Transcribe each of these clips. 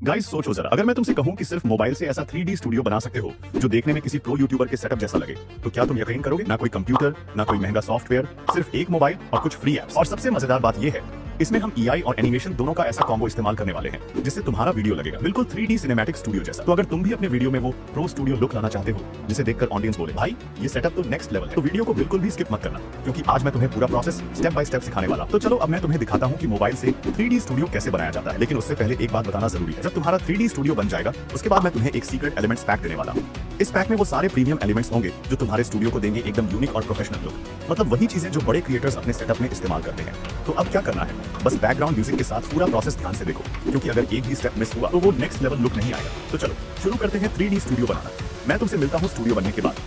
Guys सोचो जरा, अगर मैं तुमसे कहूं कि सिर्फ मोबाइल से ऐसा 3D स्टूडियो बना सकते हो जो देखने में किसी प्रो यूट्यूबर के सेटअप जैसा लगे, तो क्या तुम यकीन करोगे? ना कोई कंप्यूटर, ना कोई महंगा सॉफ्टवेयर, सिर्फ एक मोबाइल और कुछ फ्री एप्स। और सबसे मजेदार बात यह है, इसमें हम EI और एनिमेशन दोनों का ऐसा कॉम्बो इस्तेमाल करने वाले हैं जिससे तुम्हारा वीडियो लगेगा बिल्कुल 3D सिनेमैटिक स्टूडियो जैसा। तो अगर तुम भी अपने वीडियो में वो प्रो स्टूडियो लुक लाना चाहते हो जिसे देखकर ऑडियंस बोले भाई ये सेटअप तो नेक्स्ट लेवल है, तो वीडियो को बिल्कुल भी स्किप मत करना, क्योंकि आज मैं तुम्हें पूरा प्रोसेस स्टेप बाय स्टेप सिखाने वाला। तो चलो अब मैं तुम्हें दिखाता हूँ कि मोबाइल से 3D स्टूडियो कैसे बनाया जाता है। लेकिन उससे पहले एक बात बताना जरूरी है, जब तुम्हारा 3D स्टूडियो बन जाएगा उसके बाद मैं तुम्हें एक सीक्रेट एलिमेंट्स पैक देने वाला हूँ। इस पैक में वो सारे प्रीमियम एलिमेंट्स होंगे जो तुम्हारे स्टूडियो को देंगे एकदम यूनिक और प्रोफेशनल लुक, मतलब वही चीजें जो बड़े क्रिएटर्स अपने सेटअप में इस्तेमाल करते हैं। तो अब क्या करना है, बस बैकग्राउंड म्यूजिक के साथ पूरा प्रोसेस ध्यान से देखो, क्योंकि अगर एक भी स्टेप मिस हुआ तो वो नेक्स्ट लेवल लुक नहीं आएगा। तो चलो शुरू करते हैं 3D स्टूडियो बनाना। मैं तुमसे मिलता हूँ स्टूडियो बनने के बाद।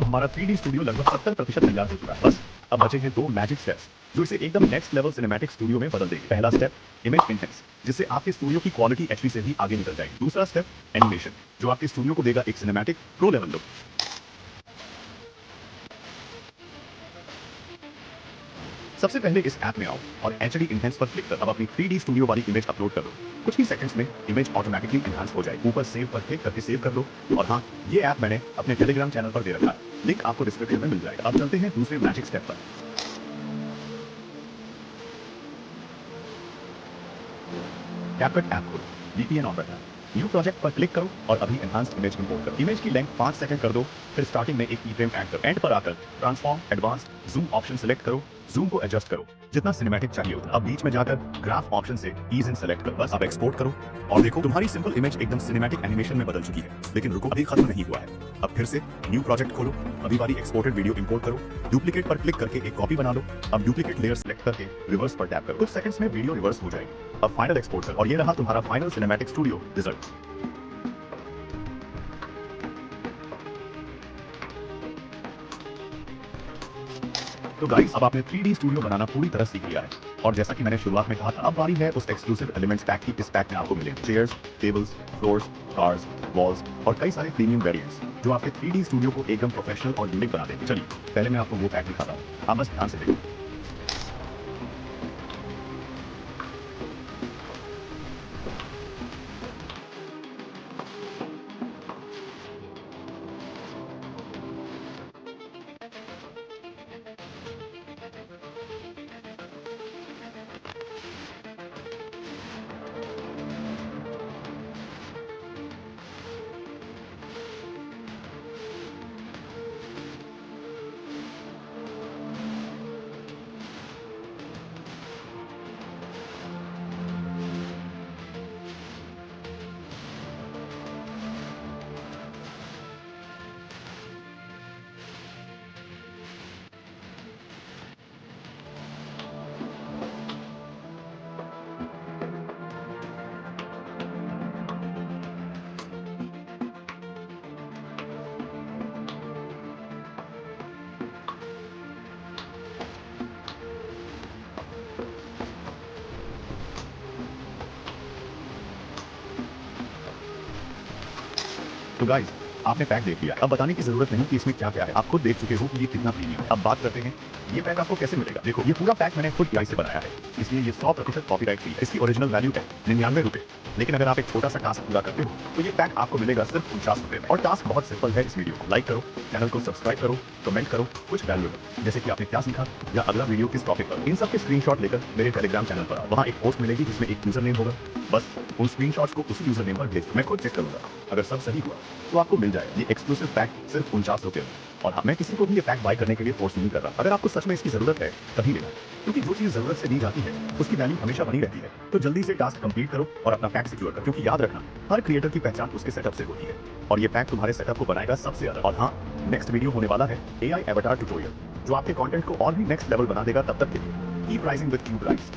अब हमारा 3D स्टूडियो लगभग 70% तैयार हो चुका है। बस अब बचे हैं 2 मैजिक स्टेप्स जो इसे एकदम नेक्स्ट लेवल सिनेमैटिक स्टूडियो में बदल देंगे। पहला स्टेप इमेज एनहेंस, जिससे आपके स्टूडियो की क्वालिटी एचडी से भी आगे निकल जाएगी। दूसरा स्टेप एनिमेशन, जो आपके स्टूडियो को देगा एक सिनेमैटिक प्रो लेवल लुक। सबसे पहले इस ऐप में आओ और एचडी इनहेंस पर क्लिक कर अब अपनी 3D स्टूडियो वाली इमेज अपलोड कर दो। कुछ ही सेकंड्स में इमेज ऑटोमेटिकली एनहांस हो जाएगी। ऊपर सेव पर क्लिक करके सेव कर लो। और हाँ, ये ऐप मैंने अपने टेलीग्राम चैनल पर दे रखा है, लिंक आपको डिस्क्रिप्शन में मिल जाएगा। अब चलते हैं दूसरे मैजिक स्टेप पर। कैपकट ऐप खोलो, VPN ऑन रखना, न्यू प्रोजेक्ट पर क्लिक करो और अभी एनहांस्ड इमेज इंपोर्ट करो। इमेज की लेंथ 5 सेकंड कर दो, फिर स्टार्टिंग में एक कीफ्रेम ऐड करो। एंड पर आकर transform, advanced, zoom option select करो। जूम को एडजस्ट करो जितना सिनेमैटिक चाहिए उतना। अब बीच में जाकर ग्राफ ऑप्शन से ईज इन सेलेक्ट करो। बस अब एक्सपोर्ट करो और देखो तुम्हारी सिंपल इमेज एकदम सिनेमैटिक एनिमेशन में बदल चुकी है। लेकिन रुको, अभी खत्म नहीं हुआ है। अब फिर से न्यू प्रोजेक्ट खोलो, अभी वाली एक्सपोर्टेड वीडियो इंपोर्ट करो। डुप्लीकेट पर क्लिक करके एक कॉपी बना लो। अब डुप्लीकेट लेयर सेलेक्ट करके रिवर्स पर टैप करो। कुछ सेकंड्स में वीडियो रिवर्स हो जाएगी। अब फाइनल एक्सपोर्ट करो और ये रहा तुम्हारा फाइनल सिनेमैटिक स्टूडियो रिजल्ट। तो गाइस, अब आपने 3D स्टूडियो बनाना पूरी तरह सीख लिया है। और जैसा कि मैंने शुरुआत में कहा था, अब बारी है उस एक्सक्लूसिव एलिमेंट्स पैक की। इस पैक में आपको मिलेंगे chairs, tables, floors, cars, walls और कई सारे प्रीमियम वेरिएंट्स जो आपके 3D स्टूडियो को एकदम प्रोफेशनल और यूनिक बना देंगे। चलिए पहले मैं आपको वो पैक दिखाता हूँ, आप बस ध्यान से देखो। तो गाइस, आपने पैक देख लिया। अब बताने की जरूरत नहीं कि इसमें क्या क्या है, आप खुद देख चुके हो कि ये कितना प्रीमियम है। अब बात करते हैं ये पैक आपको कैसे मिलेगा। देखो, ये पूरा पैक मैंने खुद AI से बनाया है, इसलिए ये 100% कॉपीराइट फ्री है। इसकी ओरिजिनल वैल्यू है 99 रुपए। लेकिन अगर आप एक छोटा सा टास्क पूरा करते हो तो ये पैक आपको मिलेगा सिर्फ 49 रुपए में। और टास्क बहुत सिंपल है। इस वीडियो को लाइक करो, चैनल को सब्सक्राइब करो, कमेंट करो कुछ वैल्यूएबल, जैसे कि आपने क्या सीखा या अगला वीडियो किस टॉपिक पर। इन सब के स्क्रीनशॉट लेकर मेरे टेलीग्राम चैनल पर आओ। वहाँ एक पोस्ट मिलेगी जिसमें एक यूजर नेम होगा। बस उन स्क्रीनशॉट्स को उसी यूजर नेम पर भेज दो, मैं खुद चेक करूंगा। अगर सब सही हुआ तो आपको मिल जाएगा ये एक्सक्लूसिव पैक सिर्फ 49 रुपए में। और हाँ, मैं किसी को भी ये पैक बाय करने के लिए फोर्स नहीं कर रहा। अगर आपको सच में इसकी जरूरत है तभी लेना, क्योंकि जो चीज जरूरत से दी जाती है उसकी वैल्यू हमेशा बनी रहती है। तो जल्दी से टास्क कंप्लीट करो और अपना पैक सिक्योर करो, क्योंकि याद रखना, हर क्रिएटर की पहचान उसके सेटअप से होती है और ये पैक तुम्हारे सेटअप को बनाएगा सबसे अलग। और हाँ, नेक्स्ट वीडियो होने वाला है AI एवाटार ट्यूटोरियल, जो आपके कंटेंट को और भी नेक्स्ट लेवल बना देगा। तब तक के लिए keep rising with cube rise.